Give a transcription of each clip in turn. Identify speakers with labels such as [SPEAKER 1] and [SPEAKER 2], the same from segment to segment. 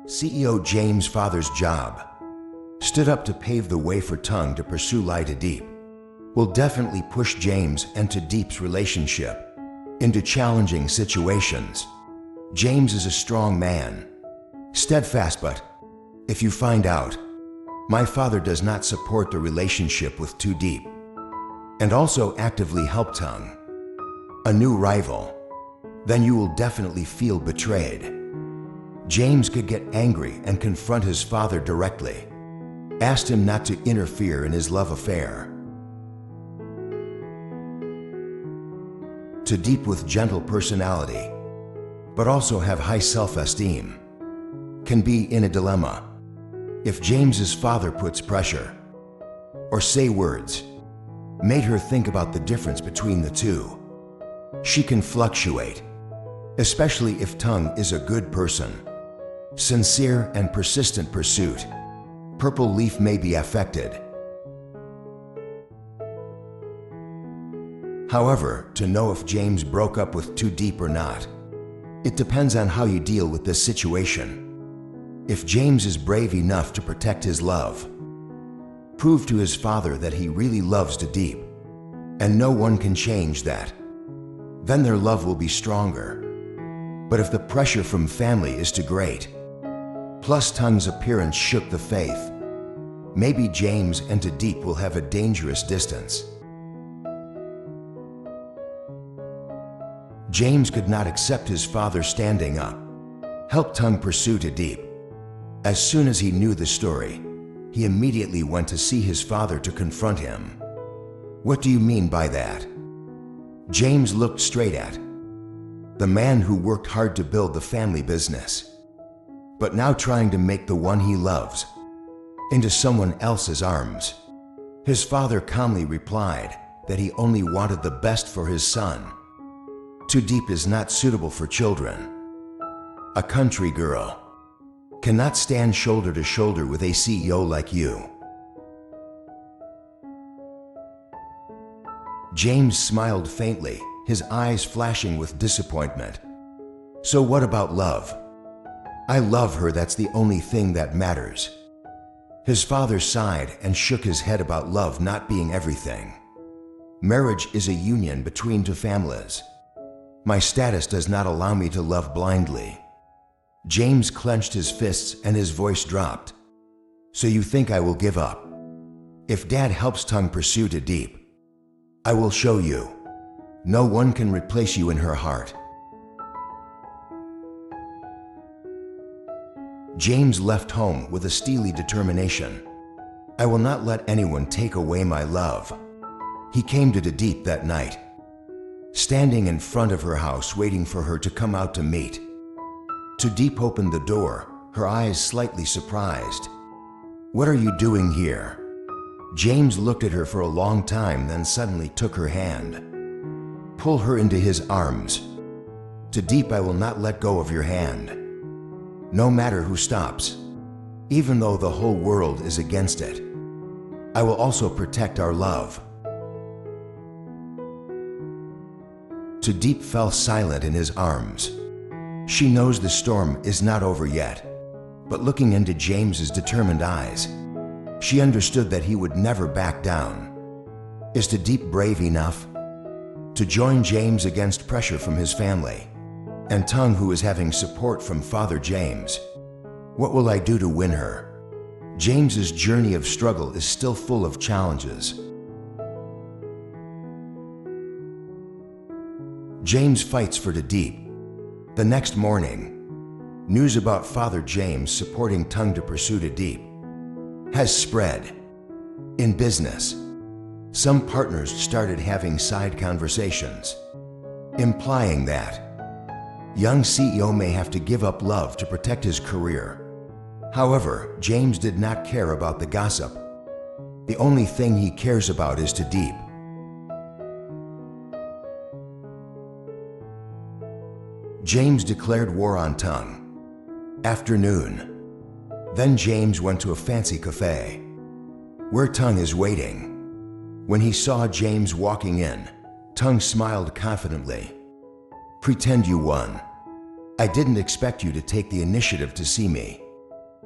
[SPEAKER 1] CEO James' father's job stood up to pave the way for Tung to pursue Ly Tu Diep, will definitely push James and Tu Diep's relationship into challenging situations. James is a strong man, steadfast, but if you find out, my father does not support the relationship with Tu Diep and also actively help Tung, a new rival, then you will definitely feel betrayed. James could get angry and confront his father directly, asked him not to interfere in his love affair. Tu Diep, with gentle personality, but also have high self-esteem, can be in a dilemma. If James's father puts pressure or say words made her think about the difference between the two, she can fluctuate, especially if Tung is a good person. Sincere and persistent pursuit, Purple Leaf may be affected. However, to know if James broke up with Tu Diep or not, it depends on how you deal with this situation. If James is brave enough to protect his love, prove to his father that he really loves Tu Diep, and no one can change that, then their love will be stronger. But if the pressure from family is too great, plus Tung's appearance shook the faith, maybe James and Tu Diep will have a dangerous distance. James could not accept his father standing up, help Tung pursue Tu Diep. As soon as he knew the story, he immediately went to see his father to confront him. What do you mean by that? James looked straight at the man who worked hard to build the family business, but now trying to make the one he loves into someone else's arms. His father calmly replied that he only wanted the best for his son. Tu Diep is not suitable for children. A country girl cannot stand shoulder to shoulder with a CEO like you. James smiled faintly, his eyes flashing with disappointment. So what about love? I love her, that's the only thing that matters. His father sighed and shook his head about love not being everything. Marriage is a union between two families. My status does not allow me to love blindly. James clenched his fists and his voice dropped. So you think I will give up? If Dad helps Tung pursue Tu Diep, I will show you. No one can replace you in her heart. James left home with a steely determination. I will not let anyone take away my love. He came to Tu Diep that night, standing in front of her house waiting for her to come out to meet. Tu Diep opened the door, her eyes slightly surprised. What are you doing here? James looked at her for a long time, then suddenly took her hand. Pull her into his arms. Tu Diep, I will not let go of your hand. No matter who stops, even though the whole world is against it, I will also protect our love. Tu Diep fell silent in his arms. She knows the storm is not over yet, but looking into James's determined eyes, she understood that he would never back down. Is Tu Diep brave enough to join James against pressure from his family and Tung, who is having support from Father James? What will I do to win her? James's journey of struggle is still full of challenges. James fights for Tu Diep. The next morning, news about Father James supporting Tung to pursue Tu Diep has spread. In business, some partners started having side conversations, implying that young CEO may have to give up love to protect his career. However, James did not care about the gossip. The only thing he cares about is Tu Diep. James declared war on Tung. Afternoon. Then James went to a fancy cafe where Tung is waiting. When he saw James walking in, Tung smiled confidently. Pretend you won. I didn't expect you to take the initiative to see me.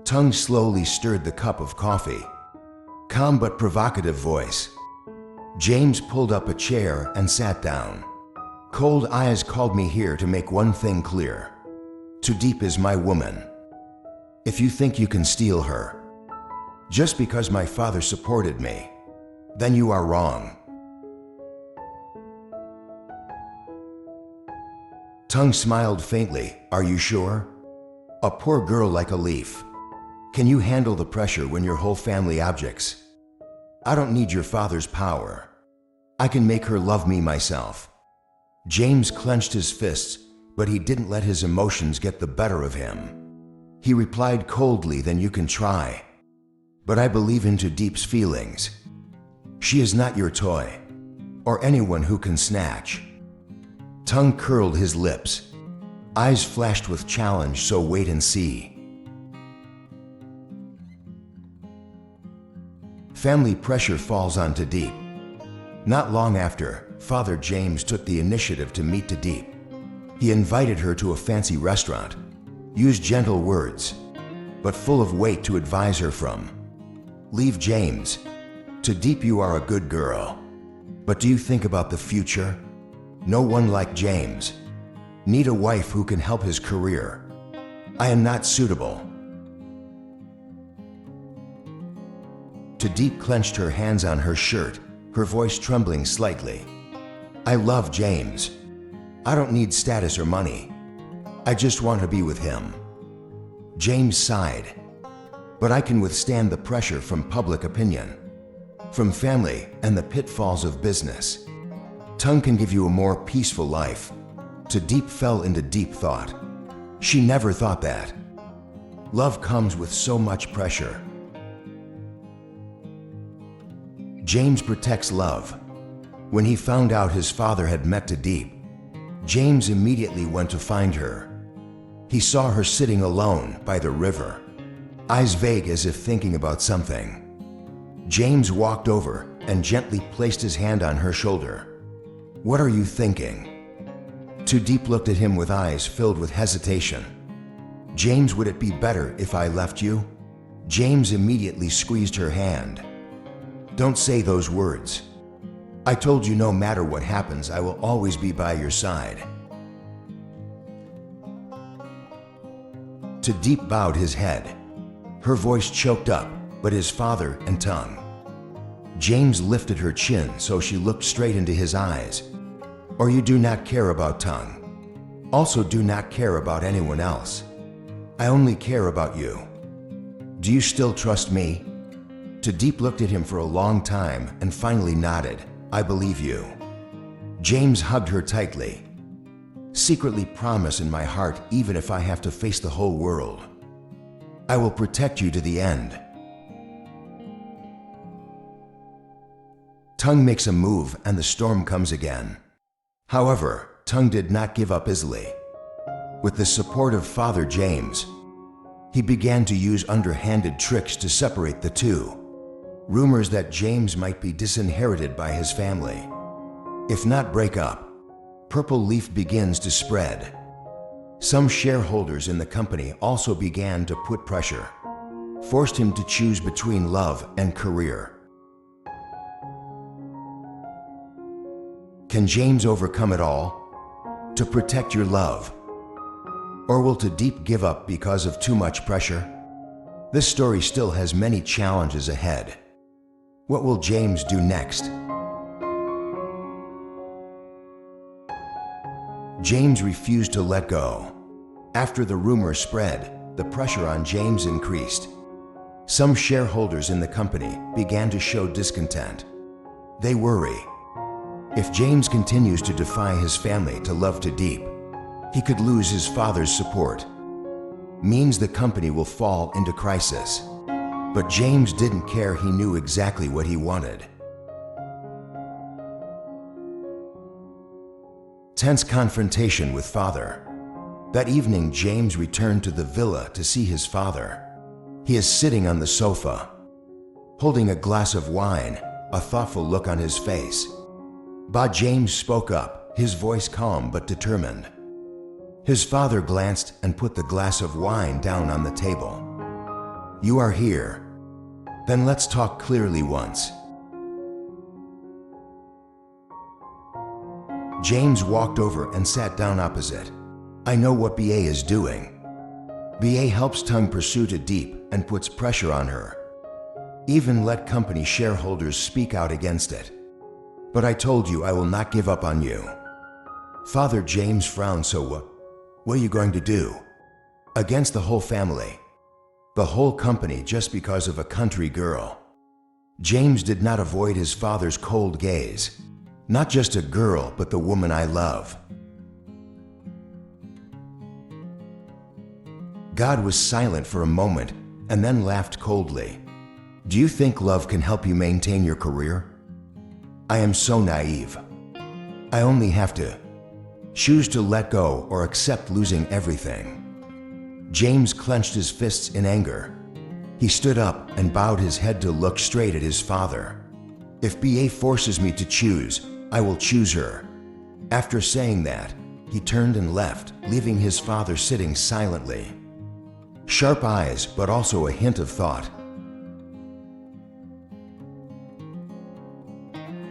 [SPEAKER 1] Tung slowly stirred the cup of coffee. Calm but provocative voice. James pulled up a chair and sat down. Cold eyes called me here to make one thing clear. Tu Diep is my woman. If you think you can steal her, just because my father supported me, then you are wrong. Tung smiled faintly. Are you sure? A poor girl like a leaf. Can you handle the pressure when your whole family objects? I don't need your father's power. I can make her love me myself. James clenched his fists, but he didn't let his emotions get the better of him. He replied coldly, then you can try. But I believe in Tu Diep's feelings. She is not your toy, or anyone who can snatch. Tung curled his lips. Eyes flashed with challenge, so wait and see. Family pressure falls on Tu Diep. Not long after, Father James took the initiative to meet Tu Diep. He invited her to a fancy restaurant, used gentle words, but full of weight to advise her from. Leave James. Tu Diep, you are a good girl. But do you think about the future? No one like James. Need a wife who can help his career. I am not suitable. Tu Diep clenched her hands on her shirt, her voice trembling slightly. I love James. I don't need status or money. I just want to be with him. James sighed. But I can withstand the pressure from public opinion, from family and the pitfalls of business. Tung can give you a more peaceful life. Tu Diep fell into deep thought. She never thought that. Love comes with so much pressure. James protects love. When he found out his father had met Tu Diep, James immediately went to find her. He saw her sitting alone by the river, eyes vague as if thinking about something. James walked over and gently placed his hand on her shoulder. What are you thinking? Tu Diep looked at him with eyes filled with hesitation. James, would it be better if I left you? James immediately squeezed her hand. Don't say those words. I told you no matter what happens, I will always be by your side. Tu Diep bowed his head. Her voice choked up, but his father and Tung. James lifted her chin so she looked straight into his eyes. Or you do not care about Tung. Also do not care about anyone else. I only care about you. Do you still trust me? Tu Diep looked at him for a long time and finally nodded. I believe you. James hugged her tightly. Secretly promise in my heart, even if I have to face the whole world, I will protect you to the end. Tung makes a move and the storm comes again. However, Tung did not give up easily. With the support of Father James, he began to use underhanded tricks to separate the two. Rumors that James might be disinherited by his family, if not break up. Purple leaf begins to spread. Some shareholders in the company also began to put pressure, forced him to choose between love and career. Can James overcome it all to protect your love? Or will Tu Diep give up because of too much pressure? This story still has many challenges ahead. What will James do next? James refused to let go. After the rumor spread, the pressure on James increased. Some shareholders in the company began to show discontent. They worry. If James continues to defy his family to love Tu Diep, he could lose his father's support. Means the company will fall into crisis. But James didn't care. He knew exactly what he wanted. Tense confrontation with father. That evening, James returned to the villa to see his father. He is sitting on the sofa, holding a glass of wine, a thoughtful look on his face. James spoke up, his voice calm but determined. His father glanced and put the glass of wine down on the table. You are here. Then let's talk clearly once. James walked over and sat down opposite. I know what BA is doing. BA helps Tung pursue to Diep and puts pressure on her. Even let company shareholders speak out against it. But I told you I will not give up on you. Father James frowned. So what are you going to do? Against the whole family. The whole company just because of a country girl. James did not avoid his father's cold gaze. Not just a girl, but the woman I love. God was silent for a moment and then laughed coldly. Do you think love can help you maintain your career? I am so naive. I only have to choose to let go or accept losing everything. James clenched his fists in anger. He stood up and bowed his head to look straight at his father. If BA forces me to choose, I will choose her. After saying that, he turned and left, leaving his father sitting silently. Sharp eyes, but also a hint of thought.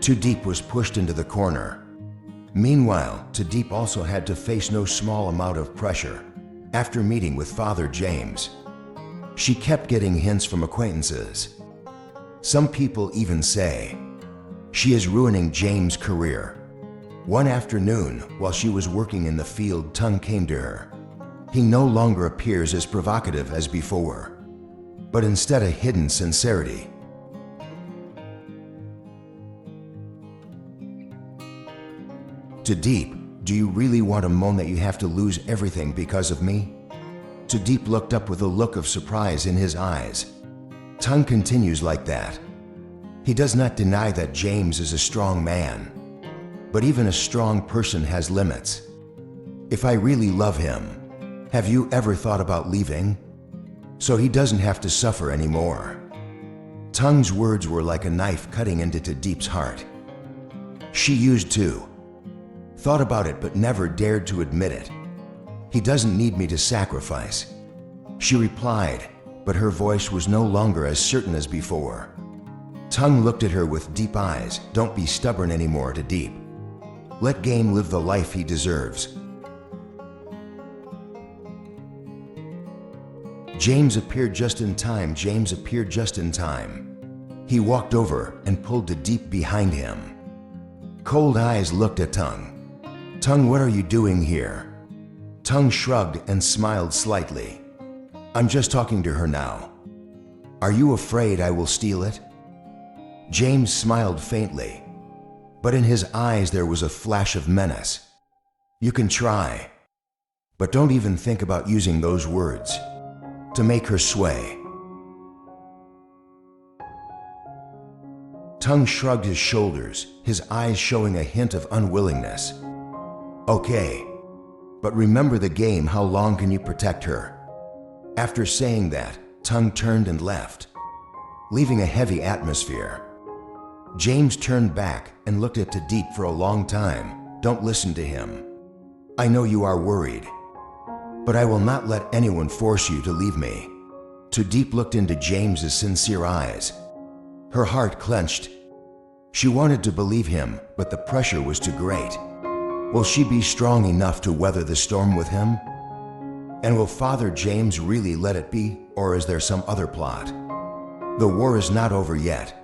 [SPEAKER 1] Tu Diep was pushed into the corner. Meanwhile, Tu Diep also had to face no small amount of pressure. After meeting with Father James, she kept getting hints from acquaintances. Some people even say she is ruining James' career. One afternoon, while she was working in the field, Tung came to her. He no longer appears as provocative as before, but instead a hidden sincerity. Tu Diep, do you really want to moan that you have to lose everything because of me? Tu Diep looked up with a look of surprise in his eyes. Tung continues like that. He does not deny that James is a strong man, but even a strong person has limits. If I really love him, have you ever thought about leaving? So he doesn't have to suffer anymore. Tung's words were like a knife cutting into Tu Diep's heart. She used to. Thought about it but never dared to admit it. He doesn't need me to sacrifice. She replied, but her voice was no longer as certain as before. Tung looked at her with deep eyes. Don't be stubborn anymore, Tu Diep. Let Game live the life he deserves. James appeared just in time. He walked over and pulled Tu Diep behind him. Cold eyes looked at Tung. Tung, what are you doing here? Tung shrugged and smiled slightly. I'm just talking to her now. Are you afraid I will steal it? James smiled faintly, but in his eyes there was a flash of menace. You can try, but don't even think about using those words to make her sway. Tung shrugged his shoulders, his eyes showing a hint of unwillingness. Okay, but remember the game. How long can you protect her? After saying that, Tung turned and left, leaving a heavy atmosphere. James turned back and looked at Tu Diep for a long time. Don't listen to him. I know you are worried, but I will not let anyone force you to leave me. Tu Diep looked into James's sincere eyes. Her heart clenched. She wanted to believe him, but the pressure was too great. Will she be strong enough to weather the storm with him? And will Father James really let it be, or is there some other plot? The war is not over yet.